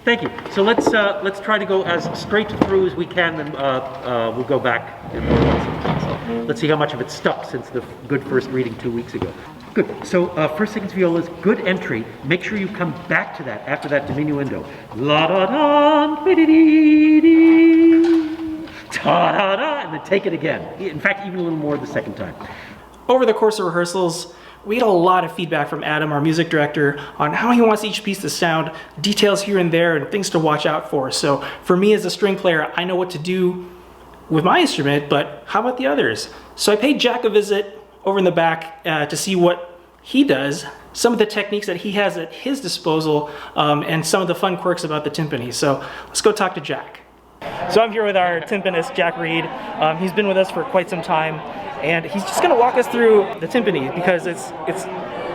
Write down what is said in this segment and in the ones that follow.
Thank you. So let's try to go as straight through as we can, then we'll go back and let's see how much of it stuck since the good first reading 2 weeks ago. Good. So first, seconds, violas, good entry. Make sure you come back to that after that diminuendo. La da da, dee dee dee, ta da da, and then take it again. In fact, even a little more the second time. Over the course of rehearsals, we had a lot of feedback from Adam, our music director, on how he wants each piece to sound, details here and there, and things to watch out for. So for me as a string player, I know what to do with my instrument, but how about the others? So I paid Jack a visit over in the back to see what he does, some of the techniques that he has at his disposal, and some of the fun quirks about the timpani. So let's go talk to Jack. So I'm here with our timpanist, Jack Reed. He's been with us for quite some time. And he's just going to walk us through the timpani because it's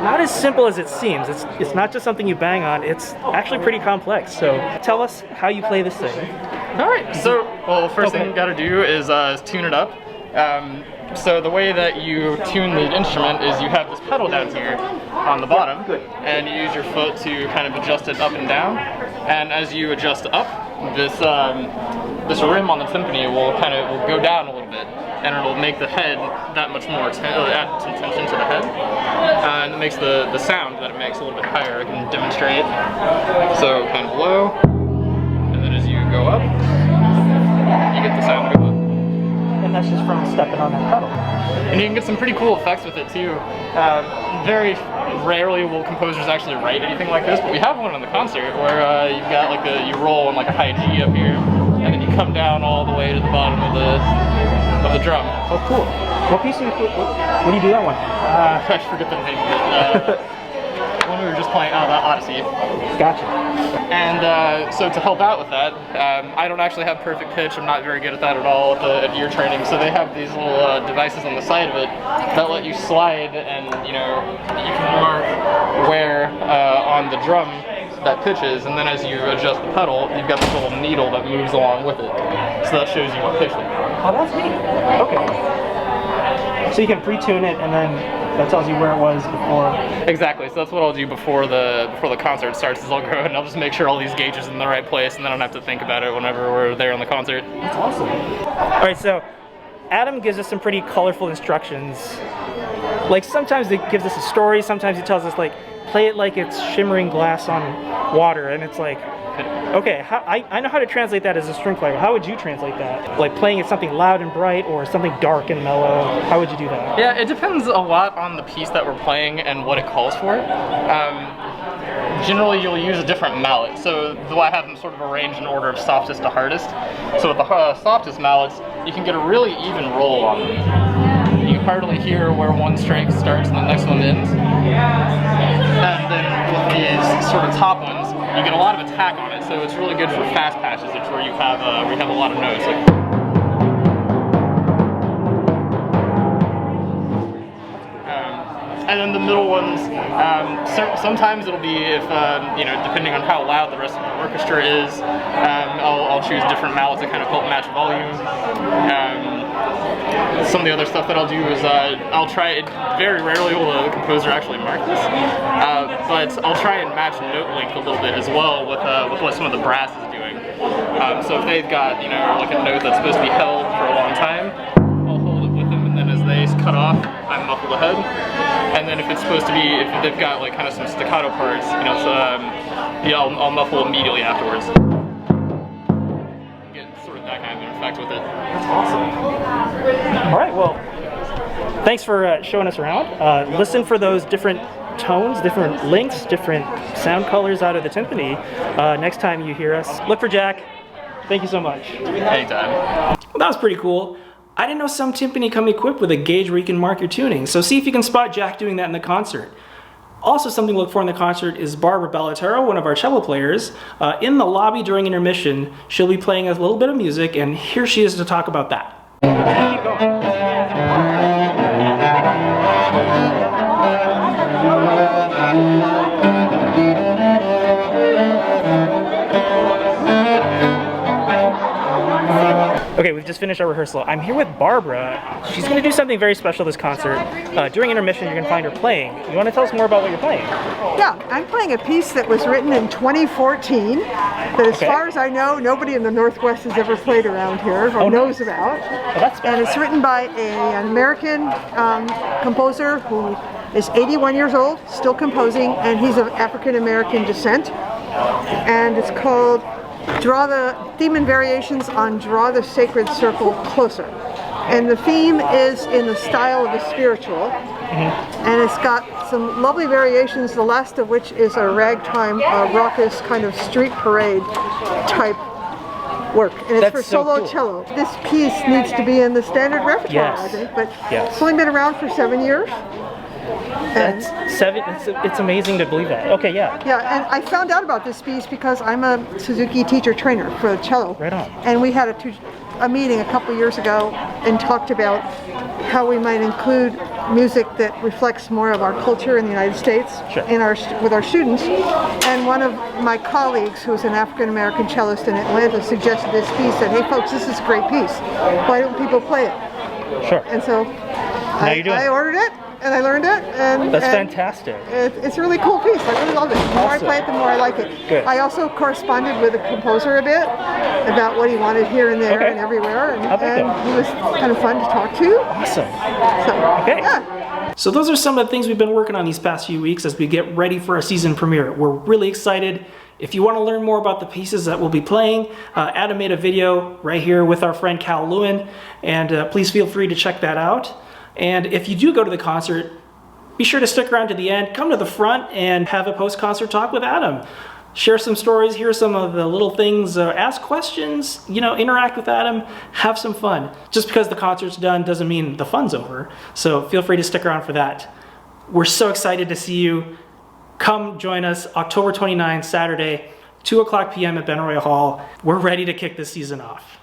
not as simple as it seems. It's not just something you bang on. It's actually pretty complex. So tell us how you play this thing. All right. So, well, first thing you got to do is tune it up. So the way that you tune the instrument is you have this pedal down here on the bottom, and you use your foot to kind of adjust it up and down. And as you adjust up, this rim on the timpani will go down a little bit, and it'll make the head that much more add some tension to the head, and it makes the sound that it makes a little bit higher. I can demonstrate. So kind of low, and then as you go up, you get the sound go up. And that's just from stepping on that pedal. And you can get some pretty cool effects with it too. Very rarely will composers actually write anything like this, but we have one in the concert where you've got like you roll in like a high G up here, and then you come down all the way to the bottom of the drum. Oh, cool. What piece do you when you do that one? I forget the name of it. When we were just playing, the Odyssey. Gotcha. And so to help out with that, I don't actually have perfect pitch. I'm not very good at that at all at ear training. So they have these little devices on the side of it that let you slide, and you can mark where on the drum that pitch is, and then as you adjust the pedal, you've got this little needle that moves along with it. So that shows you what pitch it is. Oh, that's neat. Okay. So you can pre-tune it, and then that tells you where it was before. Exactly. So that's what I'll do before the concert starts. Is I'll go and I'll just make sure all these gauges are in the right place, and then I don't have to think about it whenever we're there on the concert. That's awesome. All right. So Adam gives us some pretty colorful instructions. Like sometimes he gives us a story. Sometimes he tells us like play it like it's shimmering glass on water, and it's like. Okay, I know how to translate that as a string player. How would you translate that? Like playing it something loud and bright or something dark and mellow? How would you do that? Yeah, it depends a lot on the piece that we're playing and what it calls for. Generally, you'll use a different mallet. So I have them sort of arranged in order of softest to hardest. So with the softest mallets, you can get a really even roll on them. You can hardly hear where one string starts and the next one ends. And then with these sort of top ones, you get a lot of attack on it, so it's really good for fast passage, where you have a lot of notes. And then the middle ones, sometimes it'll be if depending on how loud the rest of the orchestra is, I'll choose different mallets that kind of help match volume. Some of the other stuff that I'll do is I'll try it. Very rarely will the composer actually mark this, but I'll try and match note length a little bit as well with what some of the brass is doing. So if they've got like a note that's supposed to be held for a long time, I'll hold it with them, and then as they cut off, I muffle the head. And then if it's supposed to be, if they've got like kind of some staccato parts, I'll muffle immediately afterwards. Get sort of that kind of an effect with it. That's awesome. All right, well, thanks for showing us around. Listen for those different tones, different lengths, different sound colors out of the timpani. Next time you hear us, look for Jack. Thank you so much. Anytime. Well, that was pretty cool. I didn't know some timpani come equipped with a gauge where you can mark your tuning, so see if you can spot Jack doing that in the concert. Also, something to look for in the concert is Barbara Ballatero, one of our cello players. In the lobby during intermission, she'll be playing a little bit of music, and here she is to talk about that. Keep going. Okay, we've just finished our rehearsal. I'm here with Barbara. She's going to do something very special this concert. During intermission, you're going to find her playing. You want to tell us more about what you're playing? Yeah, I'm playing a piece that was written in 2014 that, as far as I know, nobody in the Northwest has ever played around here or knows about. And it's written by an American composer who is 81 years old, still composing, and he's of African American descent. And it's called Draw the Theme and Variations on Draw the Sacred Circle Closer. And the theme is in the style of a spiritual. And it's got some lovely variations, the last of which is a ragtime, raucous kind of street parade type work. And it's for solo cello. This piece needs to be in the standard repertoire, I think, but it's only been around for 7 years. That's 7. It's amazing to believe that. Okay, yeah. Yeah, and I found out about this piece because I'm a Suzuki teacher trainer for cello. Right on. And we had a meeting a couple years ago and talked about how we might include music that reflects more of our culture in the United States with our students. And one of my colleagues, who's an African American cellist in Atlanta, suggested this piece. Said, "Hey, folks, this is a great piece. Why don't people play it?" Sure. And so I ordered it. And I learned it, and that's fantastic. It's a really cool piece. I really love it. The more I play it, the more I like it. Good. I also corresponded with the composer a bit about what he wanted here and there and everywhere, and he was kind of fun to talk to. Awesome. So, yeah. So those are some of the things we've been working on these past few weeks as we get ready for a season premiere. We're really excited. If you want to learn more about the pieces that we'll be playing, Adam made a video right here with our friend Cal Lewin, and please feel free to check that out. And if you do go to the concert, be sure to stick around to the end, come to the front and have a post-concert talk with Adam. Share some stories, hear some of the little things, ask questions, interact with Adam, have some fun. Just because the concert's done doesn't mean the fun's over. So feel free to stick around for that. We're so excited to see you. Come join us October 29th, Saturday, 2:00 p.m. at Benaroya Hall. We're ready to kick this season off.